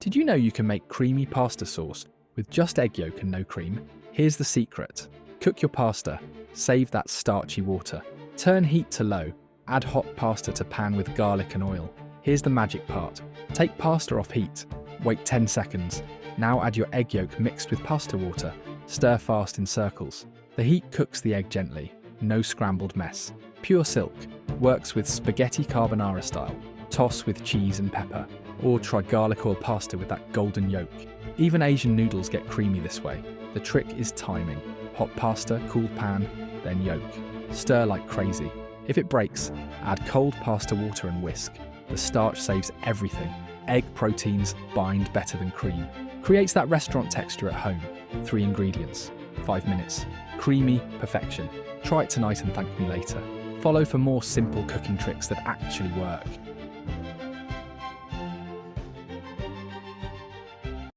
Did you know you can make creamy pasta sauce with just egg yolk and no cream? Here's the secret. Cook your pasta, save that starchy water. Turn heat to low, add hot pasta to pan with garlic and oil. Here's the magic part. Take pasta off heat, wait 10 seconds. Now add your egg yolk mixed with pasta water. Stir fast in circles. The heat cooks the egg gently, no scrambled mess. Pure silk, works with spaghetti carbonara style. Toss with cheese and pepper. Or try garlic oil pasta with that golden yolk. Even Asian noodles get creamy this way. The trick is timing. Hot pasta, cooled pan, then yolk. Stir like crazy. If it breaks, add cold pasta water and whisk. The starch saves everything. Egg proteins bind better than cream. Creates that restaurant texture at home. 3 ingredients, 5 minutes. Creamy perfection. Try it tonight and thank me later. Follow for more simple cooking tricks that actually work.